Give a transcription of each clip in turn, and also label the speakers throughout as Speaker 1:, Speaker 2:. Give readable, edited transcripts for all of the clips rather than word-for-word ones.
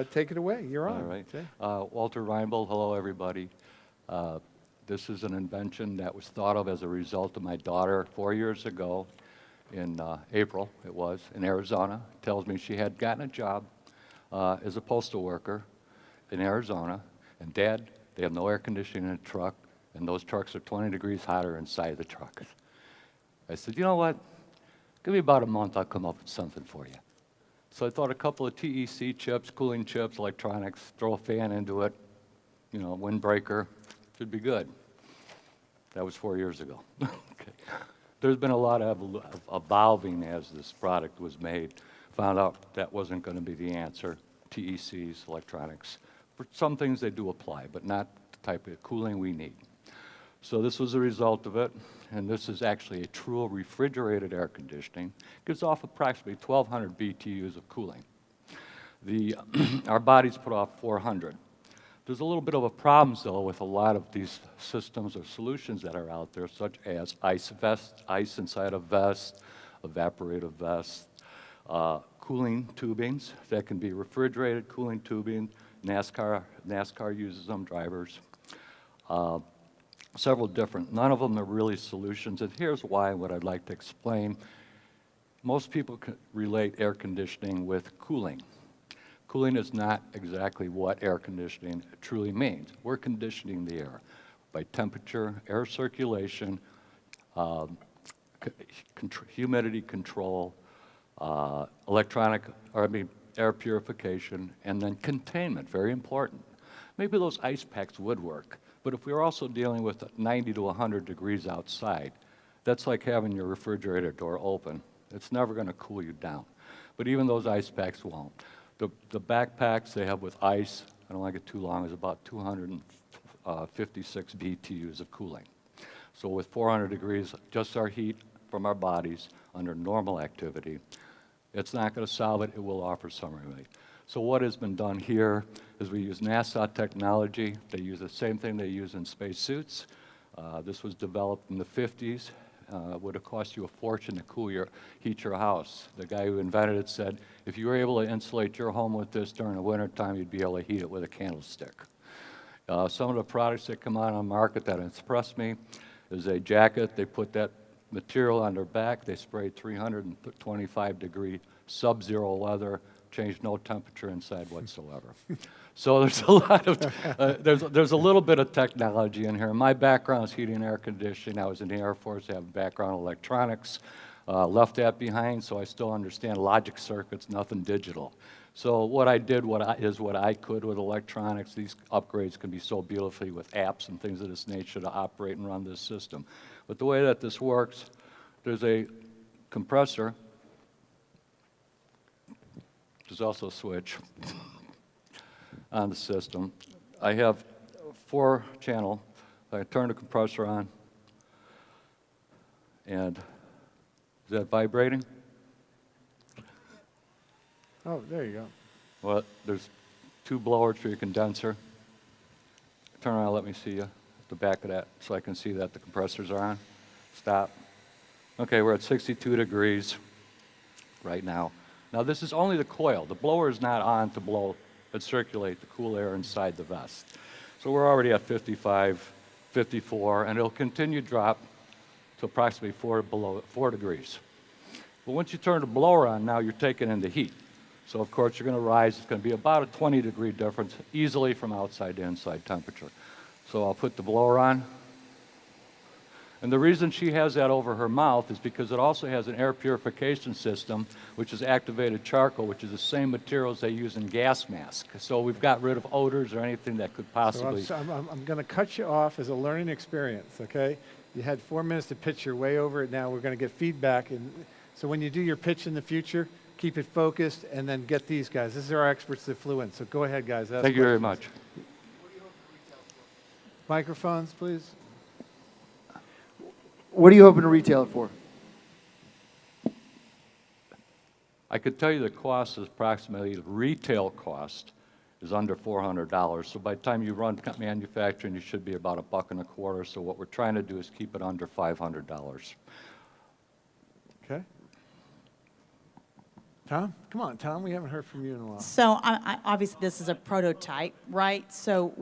Speaker 1: take it away. You're on.
Speaker 2: All right.
Speaker 1: Okay.
Speaker 2: Walter Reinbold, hello everybody. This is an invention that was thought of as a result of my daughter 4 years ago in April, it was, in Arizona. Tells me she had gotten a job as a postal worker in Arizona, and Dad, they have no air conditioning in the truck, and those trucks are 20 degrees hotter inside the truck. I said, you know what? Give me about a month, I'll come up with something for you. So I thought a couple of TEC chips, cooling chips, electronics, throw a fan into it, you know, windbreaker, should be good. That was 4 years ago. Okay. There's been a lot of evolving as this product was made. Found out that wasn't going to be the answer. TECs, electronics. For some things they do apply, but not the type of cooling we need. So this was a result of it, and this is actually a true refrigerated air conditioning. Gives off approximately 1,200 BTUs of cooling. Our bodies put off 400. There's a little bit of a problem, though, with a lot of these systems or solutions that are out there, such as ice vest, ice inside a vest, evaporative vest, cooling tubings that can be refrigerated cooling tubing. NASCAR uses them, drivers. Several different, none of them are really solutions, and here's why, what I'd like to explain. Most people relate air conditioning with cooling. Cooling is not exactly what air conditioning truly means. We're conditioning the air by temperature, air circulation, humidity control, air purification, and then containment, very important. Maybe those ice packs would work, but if we're also dealing with 90 to 100 degrees outside, that's like having your refrigerator door open. It's never going to cool you down. But even those ice packs won't. The backpacks they have with ice, I don't want to get too long, is about 256 BTUs of cooling. So with 400 degrees, just our heat from our bodies under normal activity, it's not going to solve it. It will offer some relief. So what has been done here is we use NASA technology. They use the same thing they use in spacesuits. This was developed in the 50s. It would have cost you a fortune to heat your house. The guy who invented it said, if you were able to insulate your home with this during the wintertime, you'd be able to heat it with a candlestick. Some of the products that come out on the market that impress me is a jacket. They put that material on their back. They spray 325 degree sub-zero leather, change no temperature inside whatsoever. So there's a lot of, there's a little bit of technology in here. My background is heating and air conditioning. I was in the Air Force. I have a background in electronics. Left that behind, so I still understand logic circuits, nothing digital. So what I did is what I could with electronics. These upgrades can be so beautifully with apps and things of this nature to operate and run this system. But the way that this works, there's a compressor. There's also a switch on the system. I have 4-channel. I turn the compressor on, and is that vibrating?
Speaker 1: Oh, there you go.
Speaker 2: Well, there's 2 blowers for your condenser. Turn around, let me see you at the back of that so I can see that the compressors are on. Stop. Okay, we're at 62 degrees right now. Now this is only the coil. The blower is not on to blow and circulate the cool air inside the vest. So we're already at 55, 54, and it'll continue to drop to approximately 4 degrees. But once you turn the blower on, now you're taking in the heat. So of course you're going to rise. It's going to be about a 20-degree difference easily from outside to inside temperature. So I'll put the blower on. And the reason she has that over her mouth is because it also has an air purification system, which is activated charcoal, which is the same materials they use in gas masks. So we've got rid of odors or anything that could possibly...
Speaker 1: So I'm going to cut you off as a learning experience, okay? You had 4 minutes to pitch. You're way over it now. We're going to get feedback. And so when you do your pitch in the future, keep it focused and then get these guys. This is our experts that flew in. So go ahead, guys.
Speaker 2: Thank you very much.
Speaker 1: Microphones, please.
Speaker 3: What are you hoping to retail it for?
Speaker 2: I could tell you the cost is approximately, the retail cost is under $400. So by the time you run manufacturing, you should be about $1.25. So what we're trying to do is keep it under $500.
Speaker 1: Okay. Tom, come on, Tom. We haven't heard from you in a while.
Speaker 4: So obviously this is a prototype, right? So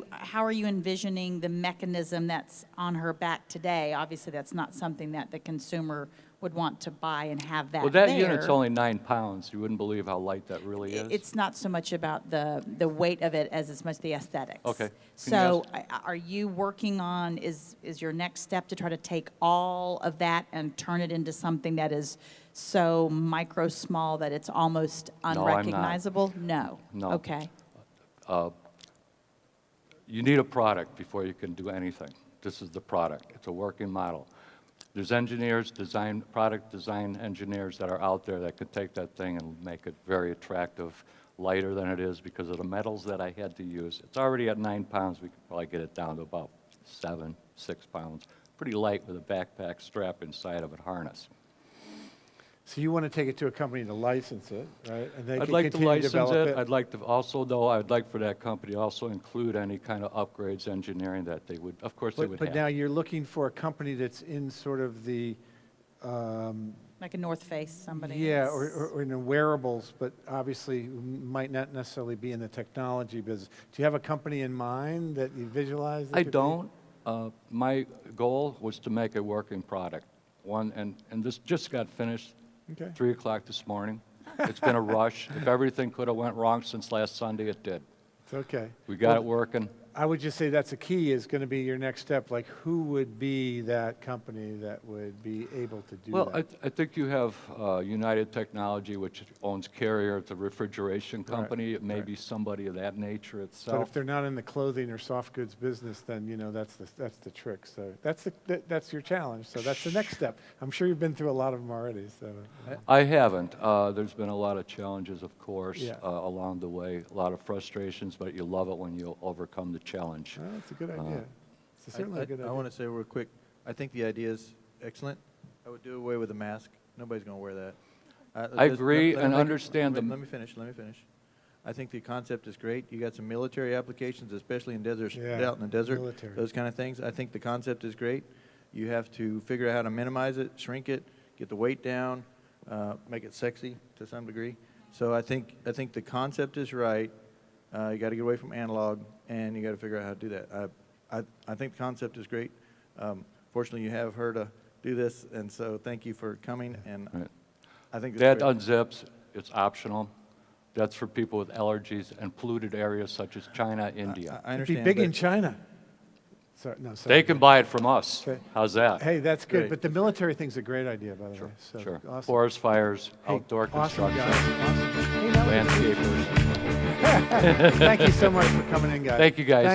Speaker 4: how are you envisioning the mechanism that's on her back today? Obviously that's not something that the consumer would want to buy and have that
Speaker 2: Well, that
Speaker 4: there.
Speaker 2: unit's only 9 pounds. You wouldn't believe how light that really is.
Speaker 4: It's not so much about the weight of it as it's much the aesthetics.
Speaker 2: Okay.
Speaker 4: So are you working on, is your next step to try to take all of that and turn it into something that is so micro small that it's almost
Speaker 2: No, I'm not.
Speaker 4: unrecognizable? No.
Speaker 2: No.
Speaker 4: Okay.
Speaker 2: You need a product before you can do anything. This is the product. It's a working model. There's engineers, product design engineers that are out there that could take that thing and make it very attractive, lighter than it is because of the metals that I had to use. It's already at 9 pounds. We could probably get it down to about 7, 6 pounds. Pretty light with a backpack strap inside of it, harness.
Speaker 1: So you want to take it to a company to license it, right? And they
Speaker 2: I'd
Speaker 1: can
Speaker 2: like to
Speaker 1: continue
Speaker 2: license
Speaker 1: develop
Speaker 2: it. I'd like to also, though, I'd like for that company to also include any kind of upgrades, engineering that they would, of course, they would
Speaker 1: But
Speaker 2: have.
Speaker 1: now you're looking for a company that's in sort of the,
Speaker 4: Like a North Face, somebody.
Speaker 1: yeah,
Speaker 4: that's-
Speaker 1: or in the wearables, but obviously might not necessarily be in the technology business. Do you have a company in mind that you visualize? that
Speaker 2: I
Speaker 1: could be-
Speaker 2: don't. My goal was to make a working product. And this just got finished
Speaker 1: Okay.
Speaker 2: 3 o'clock this morning. It's been a rush. If everything could have went wrong since last Sunday, it did.
Speaker 1: It's okay.
Speaker 2: We got it working.
Speaker 1: I would just say that's a key, is going to be your next step. Like, who would be that company that would be able to do
Speaker 2: Well,
Speaker 1: that?
Speaker 2: I think you have United Technology, which owns Carrier. It's a refrigeration company. It may
Speaker 1: right.
Speaker 2: be somebody of that nature
Speaker 1: But
Speaker 2: itself.
Speaker 1: if they're not in the clothing or soft goods business, then, you know, that's the trick. So that's your challenge. So that's the next step. I'm sure you've been through a lot of them already, so.
Speaker 2: I haven't. There's been a lot of challenges, of course,
Speaker 1: Yeah.
Speaker 2: along the way. A lot of frustrations, but you love it when you overcome the challenge.
Speaker 1: Well, that's a good idea. It's certainly a good idea.
Speaker 3: I want to say real quick, I think the idea is excellent. I would do away with the mask. Nobody's going to wear that.
Speaker 2: I agree and
Speaker 3: let me-
Speaker 2: understand
Speaker 3: let me-
Speaker 2: the-
Speaker 3: Let me finish. I think the concept is great. You got some military applications, especially in deserts,
Speaker 1: Yeah,
Speaker 3: out in the desert,
Speaker 1: military.
Speaker 3: those kind of things. I think the concept is great. You have to figure out how to minimize it, shrink it, get the weight down, make it sexy to some degree. So I think the concept is right. You got to get away from analog, and you got to figure out how to do that. I think the concept is great. Fortunately, you have her to do this, and so thank you for coming. And
Speaker 2: Right.
Speaker 3: I think
Speaker 2: That
Speaker 3: it's great.
Speaker 2: unzips. It's optional. That's for people with allergies and polluted areas such as China, India.
Speaker 3: I
Speaker 1: It'd be
Speaker 3: understand.
Speaker 1: big
Speaker 3: but-
Speaker 1: in China. Sorry, no, sorry.
Speaker 2: They can buy it from us.
Speaker 1: Okay.
Speaker 2: How's that?
Speaker 1: Hey, that's good.
Speaker 3: Great.
Speaker 1: But the military thing's a great idea, by the way. So,
Speaker 2: Sure.
Speaker 1: Awesome.
Speaker 2: Forest fires,
Speaker 1: Hey,
Speaker 2: outdoor
Speaker 1: awesome,
Speaker 2: construction,
Speaker 1: guys. Awesome. Hey, that was-
Speaker 2: landscapers.
Speaker 1: Thank you so much for coming in, guys.
Speaker 2: Thank you, guys.